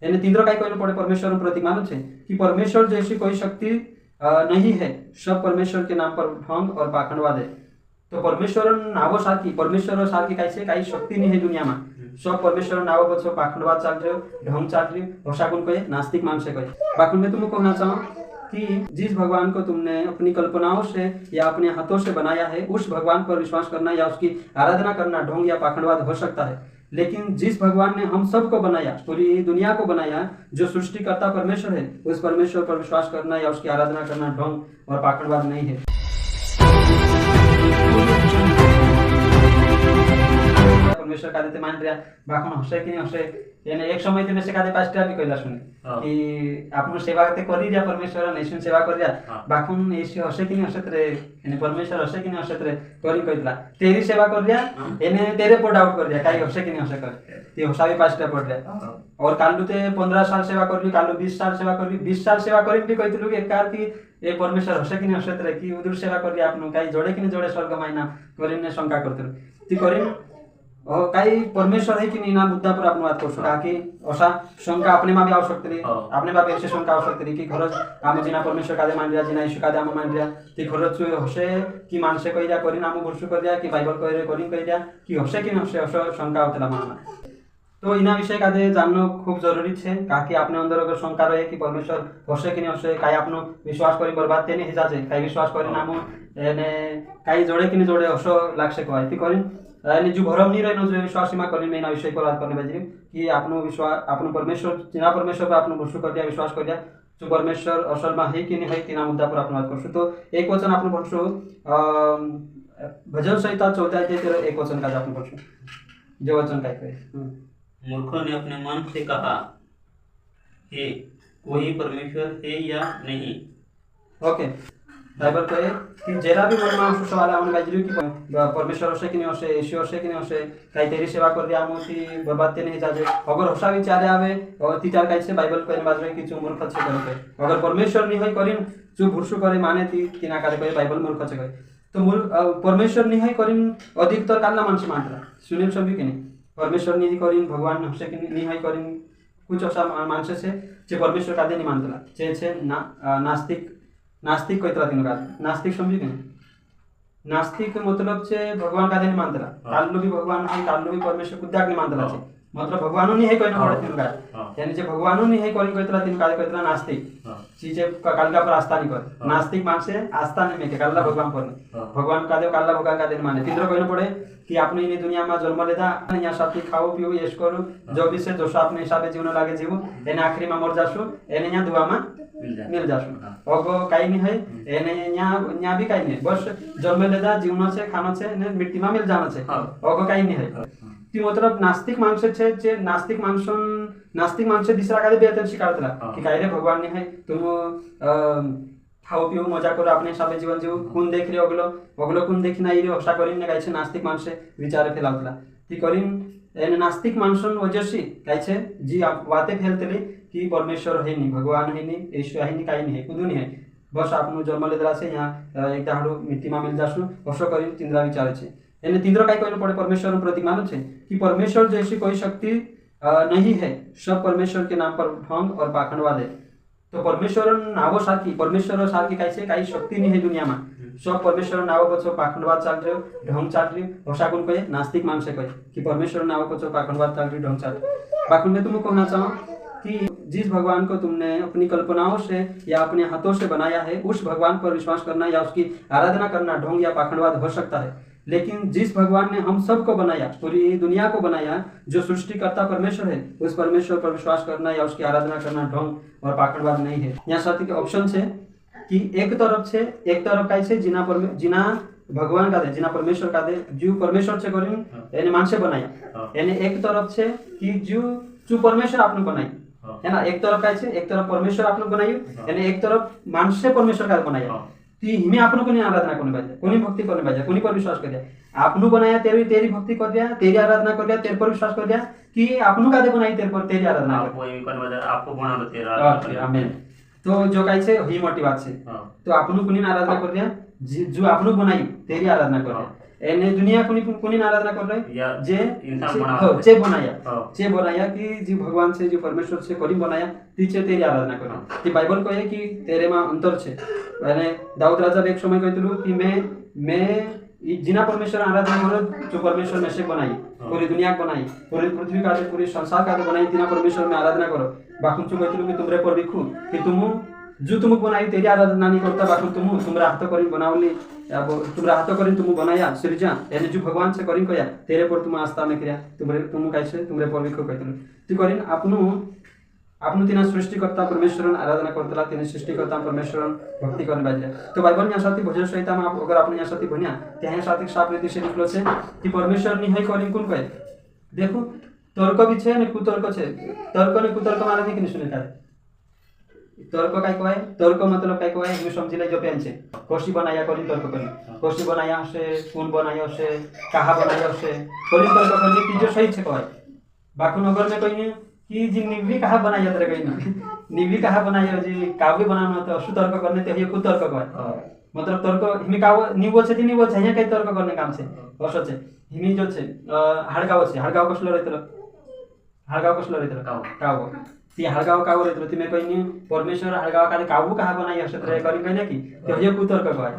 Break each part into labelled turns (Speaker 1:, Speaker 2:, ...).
Speaker 1: यानी तीनों काय कहने पड़े परमेश्वर प्रतीक मानो छे कि परमेश्वर जैसी कोई शक्ति नहीं है, सब परमेश्वर के नाम पर ढोंग और पाखंडवाद है। तो परमेश्वर नावो सारखी परमेश्वर सारखी काही शक्ति नहीं है दुनिया में, सब परमेश्वर नावो बच्चो पाखंडवाद चाल रहे ढोंग चाल रही भाषा कौन कहे नास्तिक मानसे कहे। बाकी मैं तुमको कहना चाहूँ कि जिस भगवान को तुमने अपनी कल्पनाओं से या अपने हाथों से बनाया है, उस भगवान पर विश्वास करना या उसकी आराधना करना ढोंग या पाखंडवाद हो सकता है। लेकिन जिस भगवान ने हम सबको बनाया, पूरी दुनिया को बनाया, जो सृष्टिकर्ता परमेश्वर है, उस परमेश्वर पर विश्वास करना या उसकी आराधना करना ढोंग और पाखंडवाद नहीं है। परमेश्वर कादे मान रहा बाखन हसे कि नहीं हसे यानी एक समय ते से कादे पास्टा भी कहला सुने कि आपन सेवा ते करी रिया परमेश्वर नेशन सेवा कर रिया बाखन एसी हसे कि नहीं हसे रे यानी परमेश्वर हसे कि नहीं हसे रे करी कहला तेरी सेवा कर रिया एने तेरे पर डाउट कर रिया काई हसे कि नहीं हसे कर ते हसा भी पास्टा पड़ रिया और कालू ते 15 साल सेवा कर ली, कालू 20 साल सेवा कर ली, 20 साल सेवा करी भी कहतिलु कि एकार की ए परमेश्वर हसे कि नहीं हसे रे कि उधर सेवा कर रिया आपन काई जोड़े कि नहीं जोड़े स्वर्ग मायना करिने शंका करतिलु ती करिन काही परमेश्वर है कि नहीं ना मुद्दा पर आपण बात करू की असा शंका अपने में भी आवश्यक तरी अपने बाप ऐसे शंका आवश्यक तरी की खरच आम जिना परमेश्वर कादे मान रिया जिना यीशु कादे आम मान रिया ती खरच हसे की मानसे कहि रिया करिन आम भरसु कर रिया की बाइबल कहि रे करिन कहि रिया की हसे कि हसे असा शंका होतला माना। तो इना विषय कादे जाननो खूब जरूरी छे काकी आपने अंदर अगर शंका रहे कि परमेश्वर हसे कि नहीं हसे काही आपनो विश्वास करी बर्बाद तेने हिजा छे काही विश्वास करी नाम एने काही जोड़े कि नहीं जोड़े असो लागसे कहय ती करिन यानी जो भरम नहीं रहनो जो विश्वास सीमा करने में ना विषय पर बात करने बाजी कि आपनो विश्वास आपनो परमेश्वर जिना परमेश्वर पर आपनो भरोसा कर दिया विश्वास कर दिया जो परमेश्वर असल में है कि नहीं है तीना मुद्दा पर आपनो बात करसु। तो एक वचन आपनो भरोसा भजन संहिता 14 अध्याय एक वचन का आपनो भरोसा जो वचन काय कहे
Speaker 2: मूर्खों ने अपने मन से कहा हे कोई परमेश्वर है या नहीं।
Speaker 1: ओके बाइबल कहे कि जेरा भी मन में सवाल आने बाजरी कि परमेश्वर हसे कि नहीं हसे यीशु हसे कि नहीं हसे काही तेरी सेवा कर दिया मोती बर्बाद ते नहीं जाजे अगर हसा विचार आवे और ती चार काही से बाइबल कहने बाजरी कि जो मूर्ख छे करे अगर परमेश्वर नहीं होय करिन जो भुरसु करे माने ती तिना काले कहे बाइबल मूर्ख छे कहे। तो परमेश्वर नहीं होय करिन अधिकतर कालना मानस मानला सुनील सभी कि नहीं परमेश्वर नहीं करिन भगवान हसे कि नहीं होय करिन कुछ ऐसा मानसे से जे परमेश्वर कादे नहीं मानतला जे छे नास्तिक कहतला तीनों का नास्तिक समझी कि नास्तिक मतलब छे भगवान का नहीं मानतला काल्लो भी भगवान है काल्लो भी परमेश्वर कुद्याक नहीं मानतला छे मतलब भगवान नहीं है कहना पड़े तीनों का यानी जे भगवान नहीं है करी कहतला तीनों का कहतला नास्तिक चीजे काल का पर आस्था नहीं कर नास्तिक मानसे आस्था नहीं में काल्ला भगवान पर भगवान का देव काल्ला भगवान का दिन माने तीनों कहना पड़े कि आपने इन दुनिया में जन्म लेदा यहाँ साथी खाओ पियो यश करो जो भी से दोष अपने हिसाबे जीवन लागे जीव एने आखिरी में मर जासु एने यहाँ दुआ में मिल जासु अगो काही नहीं है एने यहाँ भी काही नहीं बस जन्म लेदा जीवन से खाना से ने मृत्यु में मिल जाना से अगो काही नहीं है ती मतलब नास्तिक माणसे छे जे नास्तिक माणसे दिसरा कादे बेतन शिकारतला कि काय रे भगवान नहीं है तुम खाओ पिओ मजा करो अपने हिसाबे जीवन जीव कोण देख रे अगलो कोण देखी नाही रे अशा करीन ने काय छे नास्तिक माणसे विचार फैलावतला ती करीन एने नास्तिक माणसन वजसी काय छे जी वाते फैलतली कि परमेश्वर है नहीं भगवान है नहीं यीशु है नहीं काही नहीं है कुदू नहीं है बस आपनु जन्म लेदला से यहाँ एक हाडू मृत्यु में मिल जासु असो करीन तिंद्रा विचार छे एने तिंद्रा काय कहने पड़े परमेश्वर प्रतीक मानो छे कि परमेश्वर जैसी कोई शक्ति नहीं है, सब परमेश्वर के नाम पर ढोंग और पाखंडवाद है। तो परमेश्वर नावो सारखी परमेश्वर सारखी काही शक्ति नहीं है दुनिया में, सब परमेश्वर नावो पछो पाखंडवाद चाल रह्यो ढोंग चाल रही भाषा कौन कहे नास्तिक मानसे कहे कि परमेश्वर नावो पछो पाखंडवाद चाल रही ढोंग चाल बाकी मैं तुमको कहना चाहूँ कि जिस भगवान को तुमने अपनी कल्पनाओं से या अपने हाथों से बनाया है, उस भगवान पर विश्वास करना या उसकी आराधना करना ढोंग या पाखंडवाद हो सकता है। लेकिन जिस भगवान ने हम सबको बनाया, पूरी दुनिया को बनाया, जो सृष्टिकर्ता परमेश्वर है, उस परमेश्वर पर विश्वास करना या उसकी आराधना करना ढोंग और पाखंडवाद नहीं है। यहाँ साथी के ऑप्शन है कि एक तरफ का है जिना भगवान का दे जिना परमेश्वर का दे जो परमेश्वर से करिन यानी मानसे बनाया यानी एक तरफ से कि जो परमेश्वर आपने बनाई है ना, एक तरफ का है एक तरफ परमेश्वर आपने बनाई यानी एक तरफ मानसे परमेश्वर का बनाया ती हिमे आपनो कोनी आराधना करने बाजे कोनी भक्ति करने बाजे कोनी पर विश्वास कर दिया आपनो बनाया तेरी भक्ति कर दिया तेरी आराधना कर दिया तेरे पर विश्वास कर दिया कि आपनो कादे बनाई तेरे पर तेरी आराधना
Speaker 2: आपको बनालो तेरा
Speaker 1: आमीन। तो जो काई छे ही मोटी बात छे तो आपनो कोनी आराधना कर दिया जो आपनो बनाई तेरी आराधना कर दिया એને દુનિયા કોની આરાધના कर रहे
Speaker 2: या
Speaker 1: जे
Speaker 2: इंसान बना
Speaker 1: हो चे बनाया
Speaker 2: हाँ।
Speaker 1: चे बनाया कि जी भगवान से जो परमेश्वर से कोनी बनाया तीचे तेरी आराधना करो कि बाइबल कहे कि तेरे में अंतर छे અને દાઉદ રાજા એક સમય કહેતું कि मैं जिना परमेश्वर आराधना करो जो परमेश्वर ने से बनाई पूरी दुनिया को बनाई पूरी पृथ्वी का पूरी संसार का बनाई जिना परमेश्वर में आराधना करो बाकुन चु कहતું कि तुमरे पर बिखू कि तुम जो तुम बनाई तेरी आराधना नहीं करता बाकुन तुमरा हाथ करी बनावली अब तुमरा हाथ करी तुम बनाया सृजा यानी जो भगवान से करी कया तेरे पर तुम आस्था में किया तुम कैसे तुमरे पर बिखू कहતું ती करीन आपनु तिना सृष्टिकर्ता परमेश्वरन आराधना करतला तिने सृष्टिकर्ता परमेश्वरन भक्ति करने बाजल्या तो बाइबल में यासाठी भजन संहिताમાં आप अगर आपण यासाठी भण्या त्या यासाठी साफ रीति से लिखलो છે कि परमेश्वर ની હઈ કરી કોણ કહે देखो तर्क भी छे ने कुतर्क छे तर्क ने कुतर्क माने नहीं सुने का तर्क काय कहय तर्क मतलब काय कहय हम समझी ले जो पेन छे कोशी बनाया करी तर्क करी कोशी बनाया से कोन बनाया से कहा बनाया से करी तर्क करनी तीजो सही छे कहय बाकू नगर में कहिने कि जी निवी कहा बनाया तेरे कहीं निवी कहा बनाया जी काव्य बनाना तो अशु तर्क करने ते ये कुतर्क कहय मतलब तर्क हिमी काव निवो छे निवो छे यहाँ कई तर्क करने काम छे असो छे हिमी जो छे हाडगाव कसलो रहितलो काव ती हाडगाव काव रहितलो ती में कहीं परमेश्वर हाडगाव काले काव कहा बनाई हसे रे करी कहीं कि ते ये कुतर्क कहय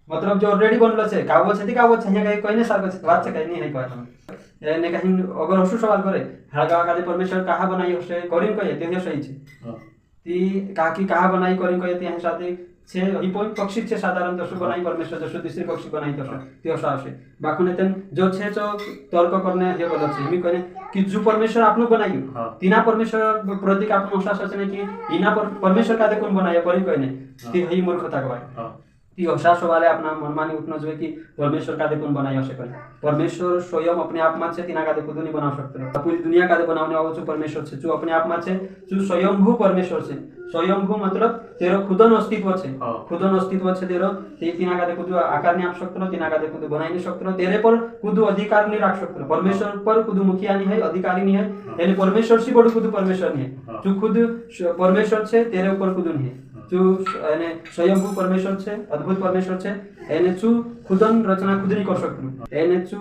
Speaker 1: मतलब जो ऑलरेडी बनलो छे काव छे ती काव छे यहाँ कई कहीं सारको छे बात छे कहीं नहीं कहय ने कहीं अगर अशु सवाल करे हाडगाव काले परमेश्वर कहा बनाई हसे करी कहे ते सही छे ती काकी कहा बनाई करी कहे ते साथे छे ही पॉइंट पक्षी छे साधारण जसो बनाई परमेश्वर जसो तीसरी पक्षी बनाई तसो ते असा असे बाकुने तेन जो छे तो तर्क करने हे गलत छे मी कहे कि जो परमेश्वर आपनु बनायो तिना परमेश्वर प्रतीक आपनु असा सचने कि इना परमेश्वर का कोण बनाया करी कहने ती ही मूर्खता कहय ती असा सवाल है अपना मनमानी उठना जो कि परमेश्वर का कोण बनाया असे कहे परमेश्वर स्वयं अपने आप में छे तिना का खुद नहीं बना सकते पूरी दुनिया का बनावने वालो जो परमेश्वर छे जो अपने आप में छे जो स्वयंभू परमेश्वर छे स्वयंभू मतलब तेरो खुदन अस्तित्व छे तेरो ते तिना का खुद आकार नहीं आप सकते तिना का खुद बनाई नहीं सकते तेरे पर खुद अधिकार नहीं रख सकते परमेश्वर पर खुद मुखिया नहीं है अधिकारी नहीं है यानी परमेश्वर से बड़ो खुद परमेश्वर नहीं है जो खुद परमेश्वर छे तेरे ऊपर खुद नहीं है जो यानी स्वयंभू परमेश्वर छे अद्भुत परमेश्वर छे यानी जो खुदन रचना खुद नहीं कर सकते यानी जो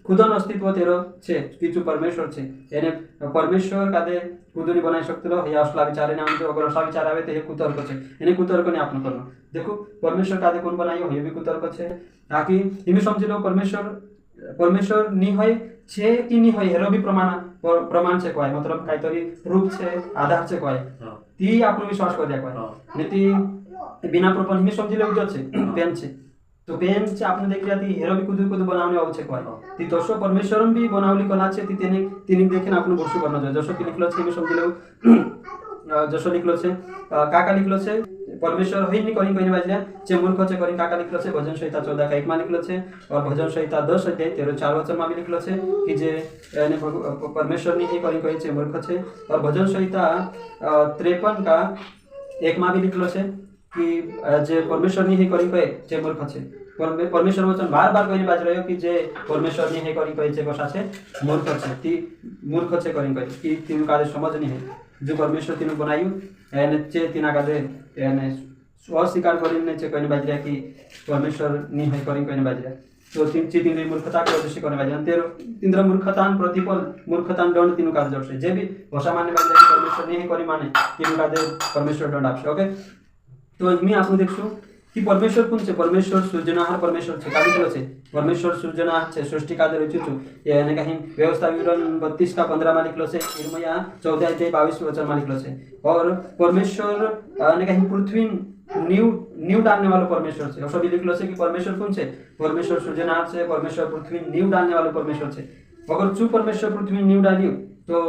Speaker 1: खुदन अस्तित्व तेरो छे कि जो परमेश्वर छे यानी परमेश्वर कादे खुद नहीं बनाई सकते या असला विचार ने आमचो अगर असा विचार आवे तो हे कुतर्क छे यानी कुतर्क ने आपन करनो देखो परमेश्वर कादे कोण बनायो हे भी कुतर्क छे ताकि हिमी समझी लो परमेश्वर नी होय छे कि नी होय हेरो भी प्रमाण छे कोय मतलब काय तरी रूप छे आधार छे कोय ती आपन विश्वास कर दिया कोय नीति बिना प्रपन हिमी समझी लो जो छे पेन छे तो पेन से आपने देख लिया थी हेरो भी खुद बनावने आवश्य कोय ती तसो परमेश्वरन भी बनावली कला छे ती तिने देखिन आपन वर्षो करना जोय जसो कि लिखलो छे हिमी समझी लो जसो लिखलो छे काका लिखलो छे परमेश्वर होई नहीं करी कहीं बाजल्या जे मूर्ख छे करी काका लिखलो छे भजन संहिता 14 का 1 में लिखलो छे और भजन संहिता 10 अध्याय 13-4 वचन में भी लिखलो छे कि जे यानी परमेश्वर नहीं करी कहीं छे मूर्ख छे और भजन संहिता 53 का 1 में भी लिखलो छे कि जे परमेश्वर नहीं करी कहे जे मूर्ख छे परमेश्वर वचन बार कही बाज रह्यो कि जे परमेश्वर नहीं करी कहे जे कसा छे मूर्ख छे ती मूर्ख छे करी कहे कि तिनु कादे समझ नहीं है जो परमेश्वर तिनु बनायो एने चे तिना कादे एने अस्वीकार करिने चे कही बाज रह्या कि परमेश्वर नहीं करी कहे बाज रह्या तो तिनी मूर्खता के उद्देश्य करने बाज रह्या तिंद्र मूर्खतान प्रतिफल मूर्खतान दंड तिनु कादे जडसे जे भी भाषा माने बाज रह्या कि परमेश्वर नहीं करी माने तिनु कादे परमेश्वर दंड आपसे ओके तो मी आपण देखशो कि परमेश्वर कोण छे परमेश्वर सृजनहार परमेश्वर छे कादी केलो छे परमेश्वर सृजनहार छे सृष्टि कादे रच्युं छे यानी कहीं व्यवस्था विवरण 32 का 15 में लिखलो छे इरमया 14 अध्याय 22 वचन में लिखलो छे और परमेश्वर यानी कहीं पृथ्वी नींव डालने वाला परमेश्वर छे ऐसा भी लिखलो छे कि परमेश्वर कोण छे परमेश्वर सृजनहार छे परमेश्वर पृथ्वी नींव डालने वाला परमेश्वर छे अगर जो परमेश्वर पृथ्वी नींव डालियो तो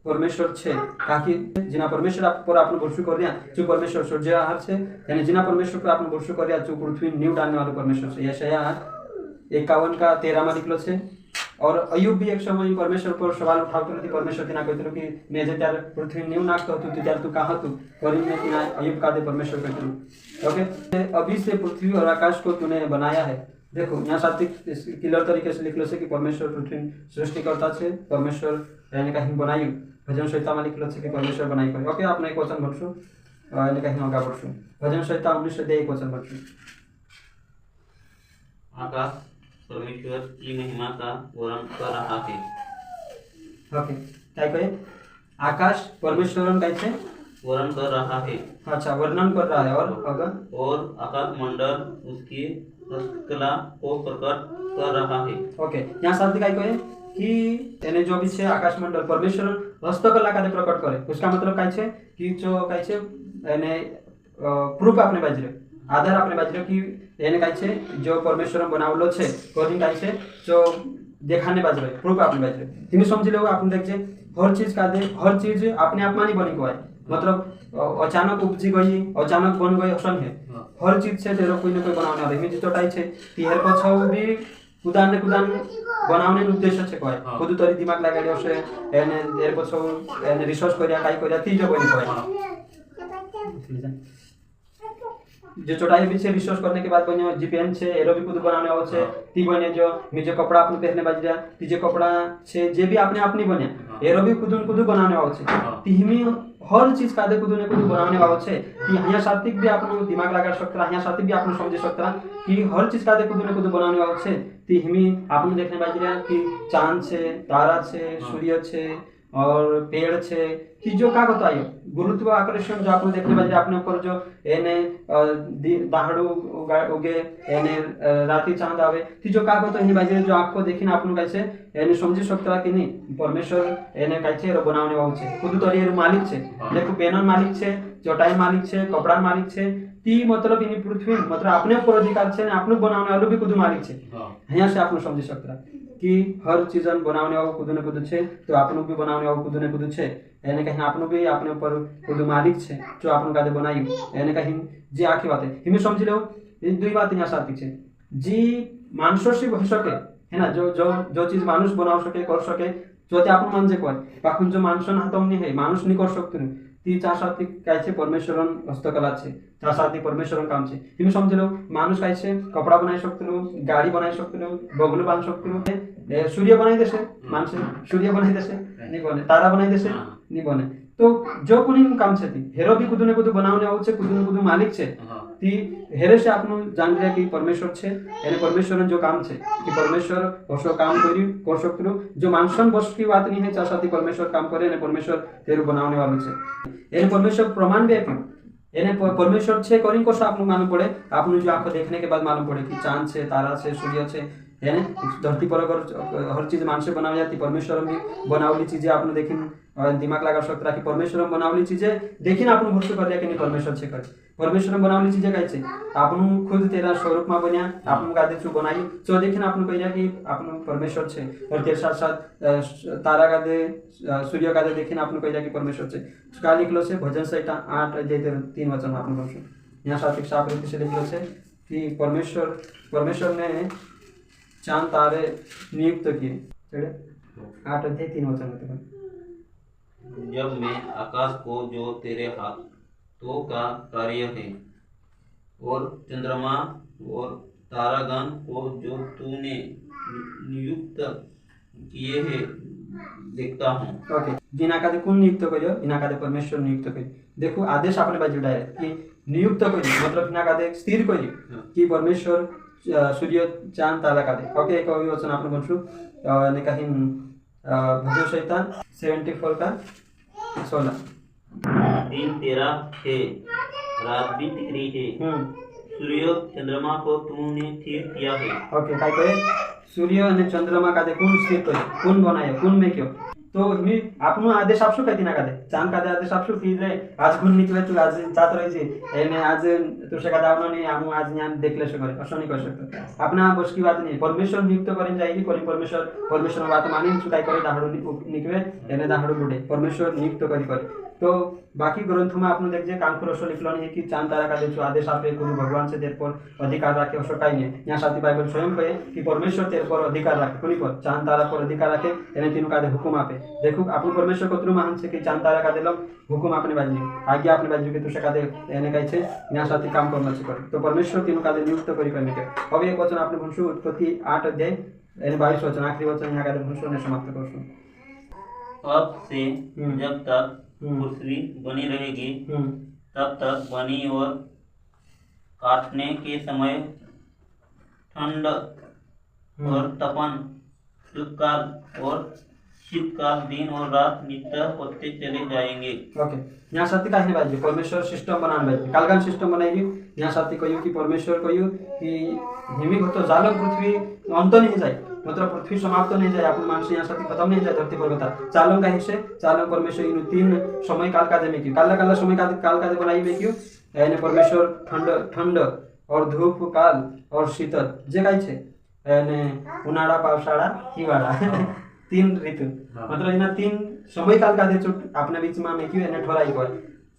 Speaker 1: परमेश्वर छे काकी जिना परमेश्वर पर आपन भरोसा कर दिया जो परमेश्वर सृजनहार छे यानी जिना परमेश्वर पर आपन भरोसा कर दिया जो पृथ्वी नींव डालने वाला परमेश्वर छे यशाया 51 का 13 में लिखलो छे और अयुब भी एक समय परमेश्वर पर सवाल उठावतो नथी परमेश्वर तिना कहतो कि मैं जे त्यार पृथ्वी नींव नाखतो तू त्यार तू कहां तू करीने तिना अयुब का दे परमेश्वर कहतो ओके अभी से पृथ्वी और आकाश को तूने बनाया है देखो यहाँ साथ क्लियर तरीके से लिखलो छे कि परमेश्वर पृथ्वी सृष्टि करता छे परमेश्वर यानी कहीं बनाई भजन संहिता में लिखलो छे कि परमेश्वर बनाई करे ओके आपने एक वचन भणशो यानी कहीं आगा बढ़शो भजन संहिता 19 अध्याय 1 वचन भणशो
Speaker 2: आकाश परमेश्वर की महिमा का वर्णन कर रहा है।
Speaker 1: ओके काय कहे आकाश परमेश्वर काय छे
Speaker 2: वर्णन कर रहा है
Speaker 1: अच्छा वर्णन कर रहा है और अगर
Speaker 2: और आकाश मंडल उसकी हस्तकला को प्रकट कर रहा है।
Speaker 1: ओके यहाँ शब्द काय कहे कि यानी जो भी छे आकाश मंडल परमेश्वर हस्तकला का प्रकट करे उसका मतलब काय छे कि जो काय छे यानी प्रूफ आपने बाजरे आधार आपने बाजरे कि यानी काय छे जो परमेश्वर बनावलो छे कोनी काय छे जो देखाने बाजरे प्रूफ आपने बाजरे तुम्ही समझ लो आपने देखजे हर चीज का दे हर चीज अपने आप में नहीं बनी को है मतलब अचानक उपजी गई अचानक बन गई असन है हर चीज से तेरो कोई ना कोई बनावने वाले मी जोटाई छे तीहर पछौ भी कुदान बनावने उद्देश्य छे कोय खुद तरी दिमाग लगाड्यो छे एने तेर पछौ एने रिसर्च कर्या काय कर्या ती जो बनी कोय जो चौटाई भी से रिसर्च करने के बाद बने जीपीएन छे एरो भी खुद बनाने आवो छे ती बने जो मी जो कपड़ा आपने पहनने बाजरा ती जे कपड़ा छे जे भी आपने अपनी बने एरो भी खुद बनाने आवो छे ती हिमी हर चीज का दे खुद ने खुद बनाने आवो छे ती हया सात्विक भी आपनो दिमाग लगा सकता हया सात्विक भी आपनो समझ सकता कि हर चीज का दे खुद ने खुद बनाने आवो छे ती हिमी आपने देखने बाजरा कि चांद छे तारा छे सूर्य छे और पेड़ छे कि जो का बतायो गुरुत्व आकर्षण जो आपने देखने बाजरे आपने ऊपर जो एने दाहड़ू उगे एने राती चांद आवे कि जो का तो एनी बाजरे जो आपको देखिन आपनु कैसे एने समझी सकता कि नहीं परमेश्वर एने कैसे रो बनावने वाला छे खुद तो ये मालिक छे देखो पेनन मालिक छे चटाई मालिक छे कपड़ा मालिक छे ती मतलब इनी पृथ्वी मतलब अपने ऊपर अधिकार छे ने आपनु बनावने वालो भी खुद मालिक छे यहां से आपनु समझी सकता कि हर चीजन बनावने वाला खुद ने खुद छे तो आपनु भी बनावने वाला खुद ने खुद छे एने कहीं आपनु भी अपने ऊपर खुद मालिक छे जो आपनु कादे बनाई एने कहीं जे आखी बात है हिमे समझ लो इन दुई बात यहां साथी छे जी मानुष से हो सके है ना जो जो जो चीज मानुष बनाव सके कर सके जो ते आपनु मान जे कोय बाकुन जो मानुष हातम नहीं है मानुष नहीं कर सकते ती त्यासाठी काय छे परमेश्वरन हस्तकला छे त्यासाठी परमेश्वरन काम छे तुम्ही समजलो माणूस काय छे कपड़ा बनाई शकतो गाड़ी बनाई शकतो बगलू बांध शकतो सूर्य बनाई देशे माणसे सूर्य बनाई देशे नहीं बने तारा बनाई देशे नहीं बने तो जो कोनी काम छे ती हेरो भी खुद ने खुद बनावने आउ छे खुद ने खुद मालिक छे ती हेरे से आपनु जान लिया कि परमेश्वर छे यानी परमेश्वरन जो काम छे कि परमेश्वर ओसो काम करी कर सकतो जो मानसन बस की बात नहीं है त्यासाठी परमेश्वर काम करे ने परमेश्वर तेरु बनावने वालो छे यानी परमेश्वर प्रमाण भी है यानी परमेश्वर छे करी को आपनु मालूम पड़े आपनु जो आंखों देखने के बाद मालूम पड़े कि चांद छे तारा छे सूर्य छे यानी धरती पर अगर हर चीज मानसे बनाव जाती परमेश्वर भी बनावली चीजें आपने देखी दिमाग लगा सकता कि परमेश्वर बनावली चीजें देखी ना आपने भरोसा कर लिया कि नहीं परमेश्वर से कर परमेश्वर बनावली चीजें कैसे आपनु खुद तेरा स्वरूप में बनिया आपनु गादे छु बनाई तो देखी ना आपनु कहिया कि आपनु परमेश्वर छे और तेरे साथ साथ तारा गादे सूर्य गादे देखी ना आपनु कहिया कि परमेश्वर छे का लिखलो छे भजन संहिता 8 अध्याय 3 वचन आपनु पढ़ो यहां साथ एक साफ रीति से लिखलो छे कि परमेश्वर ने चांद तारे नियुक्त किए 8 अध्याय 3 वचन में
Speaker 2: जब मैं आकाश को जो तेरे हाथों का कार्य है और चंद्रमा और तारागण को जो तूने नियुक्त किए हैं देखता हूँ।
Speaker 1: ओके जिना का कौन नियुक्त करियो इना का परमेश्वर नियुक्त करियो देखो आदेश आपने बाजू डायरेक्ट कि नियुक्त करियो मतलब इना का स्थिर करियो कि परमेश्वर सूर्य चांद तारा का दे ओके एक वचन आपने बनसु ने कहीं भजन संहिता 74 का 16
Speaker 2: दिन तेरा है रात भी तिकरी है सूर्य चंद्रमा को तूने स्थिर किया है।
Speaker 1: ओके काय कहे सूर्य और चंद्रमा का दे कौन स्थिर करे कौन बनाए कौन में क्यों तो मी आपनु आदेश आपसु कहती ना का दे चांद का दे आदेश आपसु की रे आज गुण निकले तू आज चात रही छे एने आज तुसे का दावनो नहीं हम आज ज्ञान देख ले सके असो नहीं कर सकते अपना बस की बात नहीं परमेश्वर नियुक्त करें जाएगी कोई परमेश्वर बात मानी सुकाई करे दाहड़ो निकले एने दाहड़ो बुडे परमेश्वर नियुक्त करी करे तो बाकी ग्रंथों में आपने देखिए कांकुर असो लिखलो नहीं कि चांद तारा का देशो आदेश आपे गुरु भगवान से तेरे पर अधिकार रखे असो काई नहीं यहाँ साथी बाइबल स्वयं कहे कि परमेश्वर तेरे पर अधिकार रखे कोनी पर चांद तारा पर अधिकार रखे एने तीनों का दे हुकुम आपे देखो आपन परमेश्वर कतरु महान से कि चांद तारा का देलो हुकुम आपने बाजू आज्ञा आपने बाजू के तुसे का दे एने काई छे यहाँ साथी काम करना छे तो परमेश्वर तीनों का दे नियुक्त करी करने के अब एक वचन आपने भूषु उत्पत्ति 8 अध्याय एने 22 वचन आखिरी वचन यहाँ का दे भूषु ने समाप्त करसु
Speaker 2: अब से जब तक पृथ्वी बनी रहेगी तब तक बनी और काटने के समय ठंड और तपन ऋतुकाल और शीतकाल दिन और रात नित्य होते चले जाएंगे।
Speaker 1: ओके यासाठी काही नाही पाहिजे परमेश्वर सिस्टम बनायला पाहिजे काल सिस्टम बनाइली यासाठी कहू कि परमेश्वर कहू कि हिमी होतो जालम पृथ्वी अंत नहीं जाए मतलब पृथ्वी समाप्त नहीं जाए आपण माणसं यासाठी खत्म नहीं जाए धरती पर बता चालम काही से चालम परमेश्वर इन तीन समय काल का दे में क्यों काल समय काल का दे बनाई में क्यों यानी परमेश्वर ठंड और धूप काल और शीतल जे काही छे यानी उन्हाळा पावसाळा हिवाळा तीन ऋतु मतलब इना तीन समय काल का दे चुट अपने बीच में क्यों एने ठोराई कोय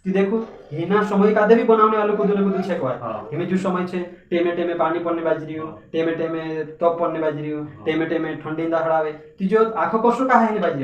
Speaker 1: ती देखो हिना समय का दे भी बनावने वालों को कुछ छे कोय हिमे जो समय छे टेमे टेमे पानी पड़ने बाज रही हो टेमे टेमे तप पड़ने बाज रही हो टेमे टेमे ठंडी दहड़ावे ती जो आखो कष्ट का है बाज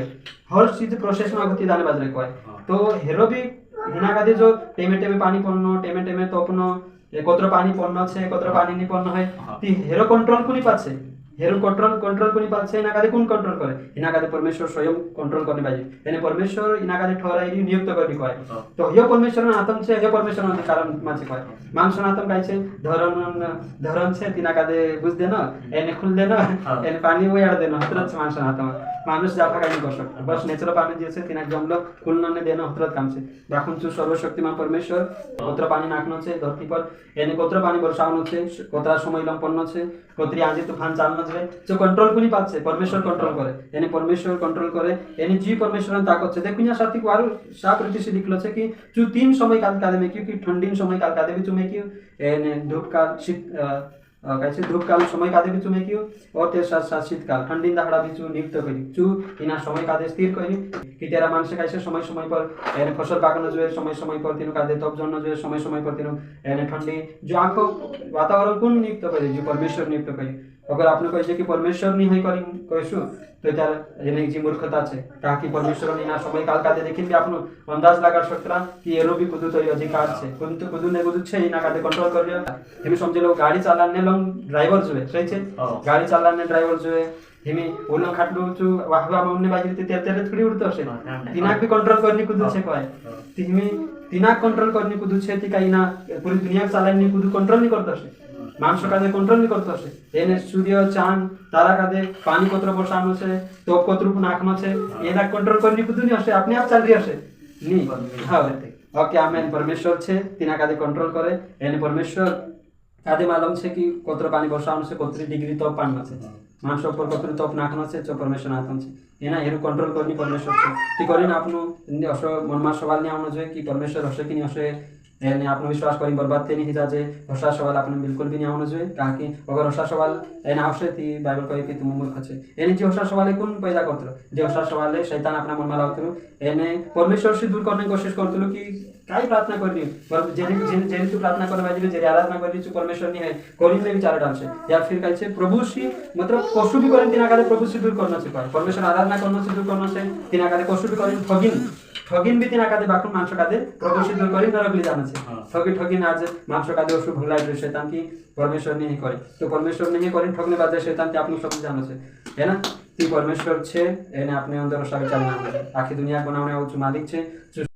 Speaker 1: हर चीज प्रोसेस में गति दाने बाज रही कोय तो हेरो भी हिना का दे जो टेमे टेमे पानी पड़नो टेमे टेमे तपनो एकत्र पानी पड़नो छे एकत्र पानी नहीं पड़नो है ती हेरो कंट्रोल कोनी पाछे हेरो कंट्रोल कोनी पाछे इना कादे कोण कंट्रोल करे इना कादे परमेश्वर स्वयं कंट्रोल करने पाहिजे यानी परमेश्वर इना कादे ठराई नियुक्त करली कोय तो ह्यो परमेश्वर आतम छे ह्यो परमेश्वर मध्ये कारण माचे कोय माणसन आतम काय छे धरण छे तिना कादे बुझ दे न एने खुल दे न एने पानी वयाड दे न हत्रच माणसन आतम माणूस जाफा काही करू शकतो बस नेचर पाणी जे छे तिना जमलो खुलनं ने देन हत्रत काम छे दाखून छु सर्वशक्तिमान परमेश्वर कोत्र पानी नाखनो छे धरती पर एने कोत्र पानी बरसावनो छे कोत्रा समय लंपन्नो छे कोत्री आंधी तूफान चालनो छे जो कंट्रोल कोनी पाछे परमेश्वर कंट्रोल करे यानी परमेश्वर कंट्रोल करे यानी जी परमेश्वर ताकत छे देखुनिया साथी को आरो साफ रीति से लिखलो छे कि जो तीन समय काल कादे में क्योंकि ठंडी समय काल कादे भी चुमे क्यों एने धूप काल शीत कैसे धूप काल समय कादे भी चुमे क्यों और ते साथ साथ शीत काल ठंडी दहड़ा भी चु नियुक्त करी चु इना समय कादे स्थिर करी कि तेरा मानसे कैसे समय समय पर एने फसल पाकनो जोए समय समय पर तिनु कादे तप जन्नो जोए समय समय पर तिनु एने ठंडी जो आखो वातावरण कोण नियुक्त करी जो परमेश्वर नियुक्त करी अगर आपने कहे कि परमेश्वर नहीं है करी कहिसु तो त्यार एने जी मूर्खता छे ताकि परमेश्वर ने ना समय काल कादे देखिन भी आपनो अंदाज लगा सकतरा कि एरो भी कुदु तो अधिकार छे कुंतु कुदु ने कुदु छे इना कादे कंट्रोल कर लियो हिमे समझे लो गाड़ी चालाने लंग ड्राइवर जोए सही छे गाड़ी चालाने ड्राइवर जोए हिमे ओलो खाटलु छु वाहवा मने बाजी ते तेरे थोड़ी उड़तो छे तिना भी कंट्रोल करनी कुदु छे काय तिमे तिना कंट्रोल करनी कुदु छे ती काईना पूरी दुनिया चालानी कुदु कंट्रोल नहीं करतो छे माणसं कादे कंट्रोल नहीं करतो छे एने सूर्य चांद तारा कादे पानी कोत्र बरसानो छे तो कोत्र नाखनो छे एना कंट्रोल करनी कुदु नहीं हसे अपने आप चल रही हसे नी हां ओके आमेन परमेश्वर छे तिना कादे कंट्रोल करे एने परमेश्वर कादे मालूम छे कि कोत्र पानी बरसानो छे कोत्री डिग्री तप पानो छे माणसं पर कोत्री तप नाखनो छे जो परमेश्वर आतम छे एना हेरु कंट्रोल करनी परमेश्वर छे ती करीन आपनो असो मनमा सवाल नहीं आवनो जोए कि परमेश्वर हसे कि नहीं हसे एने आपनो विश्वास करी बर्बाद ते नहीं जाजे हसा सवाल आपने बिल्कुल भी नहीं आवनो जोए ताकि अगर हसा सवाल एने आवसे ती बाइबल कहे कि तुम मूर्ख छे एने जे हसा सवाल कोन पैदा करतलो जे हसा सवाल शैतान अपना मन में लावतलो एने परमेश्वर से दूर करने की कोशिश करतलो कि काय प्रार्थना करनी पर जे तू प्रार्थना करने बाजी जे आराधना करनी तू परमेश्वर नहीं है कोरी में विचार डालसे या फिर कहै छे प्रभु से मतलब कोसु भी करें तिना कादे प्रभु से दूर करना छे परमेश्वर आराधना करना से दूर करना से तिना कादे कोसु भी करें ठगिन भी तिना कादे बाकुन मानसो कादे प्रभु से दूर करी नरक ले जाना छे ठगिन आज मानसो कादे ओसु भंगला दे शैतान की परमेश्वर नहीं करे तो परमेश्वर नहीं करे ठगने बादे शैतान ते आपनु सब जानो छे है ना ती परमेश्वर छे एने आपने अंदर सब विचार ना आखी दुनिया बनावने आउछु मालिक छे